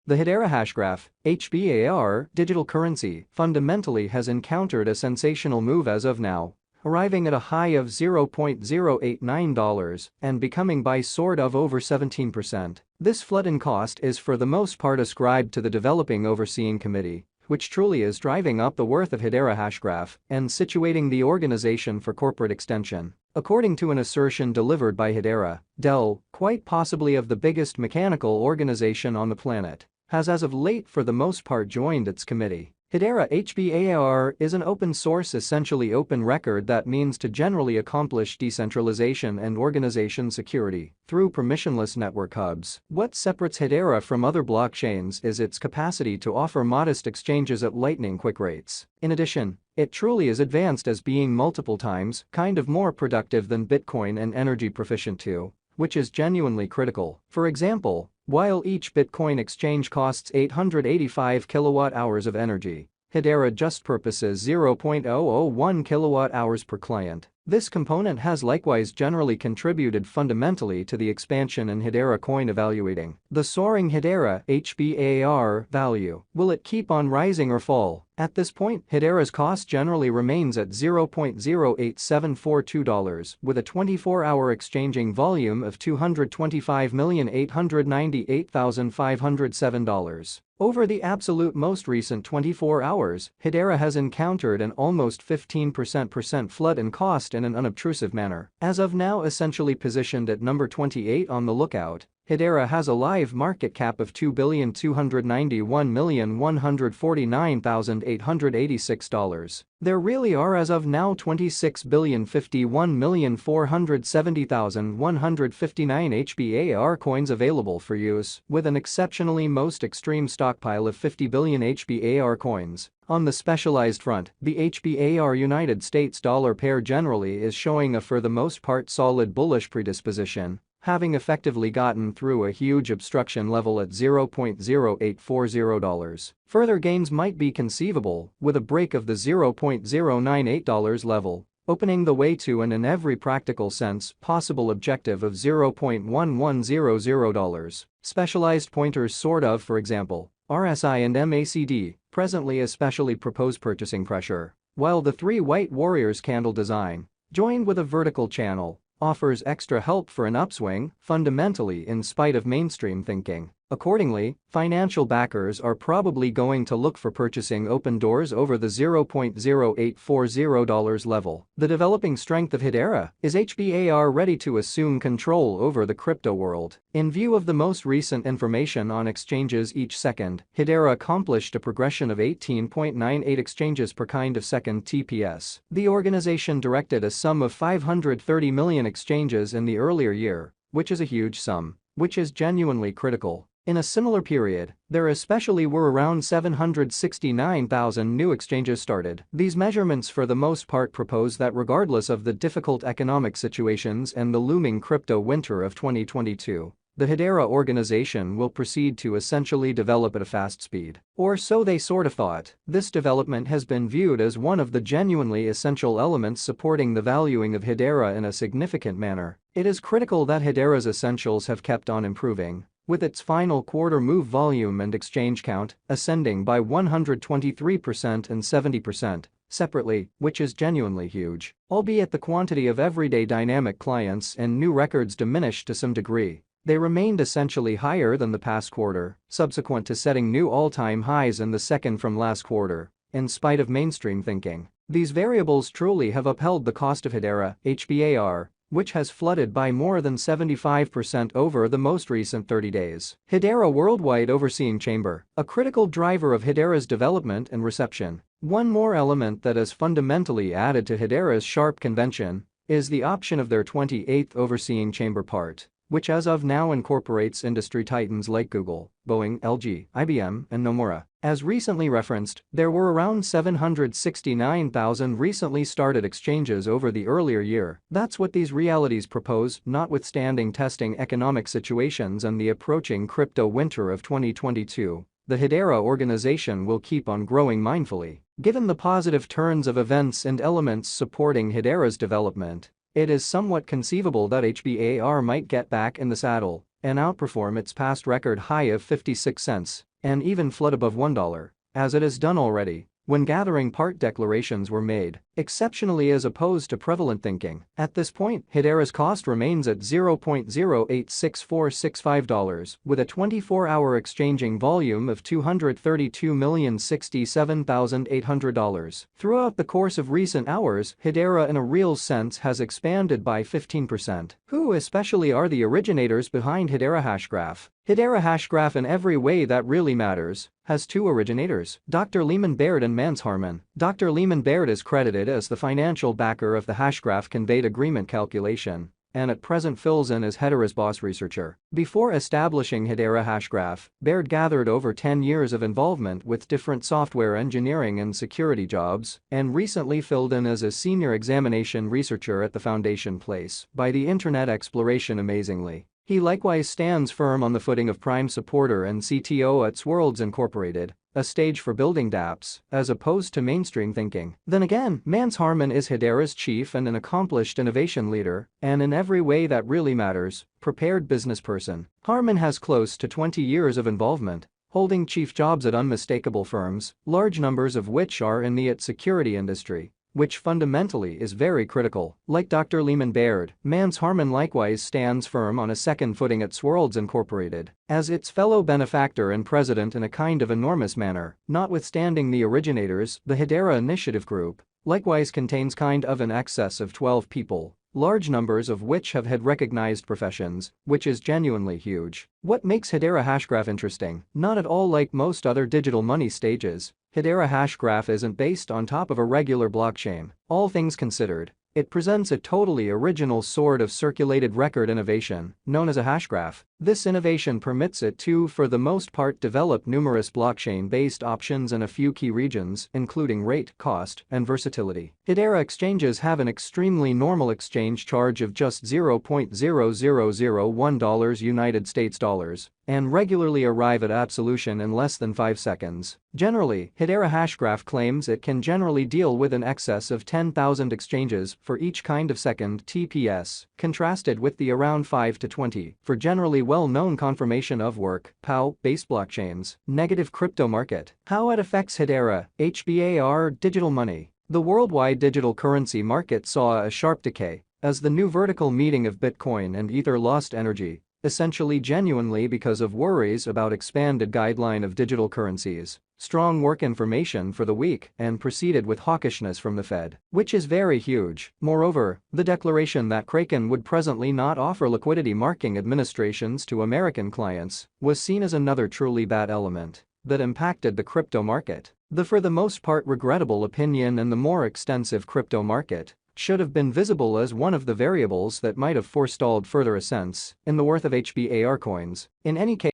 The Hedera hashgraph, HBAR, digital currency, fundamentally has encountered a sensational move as of now, arriving at a high of $0.089 and becoming by sort of over 17%. This flood in cost is for the most part ascribed to the Developing Overseeing Committee, which truly is driving up the worth of Hedera hashgraph and situating the organization for corporate extension. According to an assertion delivered by Hedera, Dell, quite possibly of the biggest mechanical organization on the planet, has as of late for the most part joined its committee. Hedera HBAR is an open-source essentially open record that means to generally accomplish decentralization and organization security through permissionless network hubs. What separates Hedera from other blockchains is its capacity to offer modest exchanges at lightning-quick rates. In addition, it truly is advanced as being multiple times kind of more productive than Bitcoin and energy proficient too, which is genuinely critical. For example, while each Bitcoin exchange costs 885 kilowatt-hours of energy, Hedera just purposes 0.001 kilowatt-hours per client. This component has likewise generally contributed fundamentally to the expansion in Hedera coin evaluating. The soaring Hedera HBAR value, will it keep on rising or fall? At this point, Hedera's cost generally remains at $0.08742 with a 24-hour exchanging volume of $225,898,507. Over the absolute most recent 24 hours, Hedera has encountered an almost 15% flood in cost in an unobtrusive manner. As of now essentially positioned at number 28 on the lookout, Hedera has a live market cap of $2,291,149,886. There really are as of now 26,051,470,159 HBAR coins available for use, with an exceptionally most extreme stockpile of 50 billion HBAR coins. On the specialized front, the HBAR United States dollar pair generally is showing a for the most part solid bullish predisposition, having effectively gotten through a huge obstruction level at $0.0840. Further gains might be conceivable with a break of the $0.098 level, opening the way to an in every practical sense possible objective of $0.1100. Specialized pointers sort of, for example, RSI and MACD, presently especially propose purchasing pressure, while the three white warriors candle design, joined with a vertical channel, offers extra help for an upswing, fundamentally in spite of mainstream thinking. Accordingly, financial backers are probably going to look for purchasing open doors over the $0.0840 level. The developing strength of Hedera is HBAR ready to assume control over the crypto world. In view of the most recent information on exchanges each second, Hedera accomplished a progression of 18.98 exchanges per kind of second TPS. The organization directed a sum of 530 million exchanges in the earlier year, which is a huge sum, which is genuinely critical. In a similar period, there especially were around 769,000 new exchanges started. These measurements for the most part propose that regardless of the difficult economic situations and the looming crypto winter of 2022, the Hedera organization will proceed to essentially develop at a fast speed. Or so they sort of thought. This development has been viewed as one of the genuinely essential elements supporting the valuing of Hedera in a significant manner. It is critical that Hedera's essentials have kept on improving, with its final quarter move volume and exchange count ascending by 123% and 70%, separately, which is genuinely huge, albeit the quantity of everyday dynamic clients and new records diminished to some degree. They remained essentially higher than the past quarter, subsequent to setting new all-time highs in the second from last quarter, in spite of mainstream thinking. These variables truly have upheld the cost of Hedera, HBAR, which has flooded by more than 75% over the most recent 30 days. Hedera Worldwide Overseeing Chamber, a critical driver of Hedera's development and reception. One more element that is fundamentally added to Hedera's sharp convention is the option of their 28th Overseeing Chamber part, which as of now incorporates industry titans like Google, Boeing, LG, IBM, and Nomura. As recently referenced, there were around 769,000 recently started exchanges over the earlier year. That's what these realities propose, notwithstanding testing economic situations and the approaching crypto winter of 2022. The Hedera organization will keep on growing mindfully. Given the positive turns of events and elements supporting Hedera's development, it is somewhat conceivable that HBAR might get back in the saddle and outperform its past record high of 56 cents and even flood above $1, as it has done already, when gathering part declarations were made, exceptionally as opposed to prevalent thinking. At this point, Hedera's cost remains at $0.086465, with a 24-hour exchanging volume of $232,067,800. Throughout the course of recent hours, Hedera in a real sense has expanded by 15%. Who especially are the originators behind Hedera hashgraph? Hedera hashgraph, in every way that really matters, has two originators, Dr. Lehman Baird and Mans Harman. Dr. Lehman Baird is credited as the financial backer of the hashgraph conveyed agreement calculation, and at present fills in as Hedera's boss researcher. Before establishing Hedera hashgraph, Baird gathered over 10 years of involvement with different software engineering and security jobs, and recently filled in as a senior examination researcher at the Foundation Place by the Internet Exploration. Amazingly, he likewise stands firm on the footing of prime supporter and CTO at Swirlds Incorporated, a stage for building dApps, as opposed to mainstream thinking. Then again, Mans Harman is Hedera's chief and an accomplished innovation leader, and in every way that really matters, prepared business person. Harman has close to 20 years of involvement, holding chief jobs at unmistakable firms, large numbers of which are in the security industry, which fundamentally is very critical. Like Dr. Lehman Baird, Mans Harman likewise stands firm on a second footing at Swirlds Incorporated, as its fellow benefactor and president in a kind of enormous manner. Notwithstanding the originators, the Hedera Initiative Group likewise contains kind of in excess of 12 people, large numbers of which have had recognized professions, which is genuinely huge. What makes Hedera hashgraph interesting? Not at all like most other digital money stages, Hedera hashgraph isn't based on top of a regular blockchain. All things considered, it presents a totally original sort of circulated record innovation, known as a hashgraph. This innovation permits it to, for the most part, develop numerous blockchain-based options in a few key regions, including rate, cost, and versatility. Hedera exchanges have an extremely normal exchange charge of just $0.0001 United States dollars, and regularly arrive at absolution in less than 5 seconds. Generally, Hedera hashgraph claims it can generally deal with in excess of 10,000 exchanges for each kind of second TPS, contrasted with the around 5 to 20 for generally well-known confirmation of work (POW)-based blockchains. Negative crypto market. How it affects Hedera, HBAR digital money. The worldwide digital currency market saw a sharp decay as the new vertical meeting of Bitcoin and Ether lost energy, essentially genuinely because of worries about expanded guideline of digital currencies, strong work information for the week, and proceeded with hawkishness from the Fed, which is very huge. Moreover, the declaration that Kraken would presently not offer liquidity marking administrations to American clients was seen as another truly bad element that impacted the crypto market. The for the most part regrettable opinion in the more extensive crypto market should have been visible as one of the variables that might have forestalled further ascents in the worth of HBAR coins. In any case,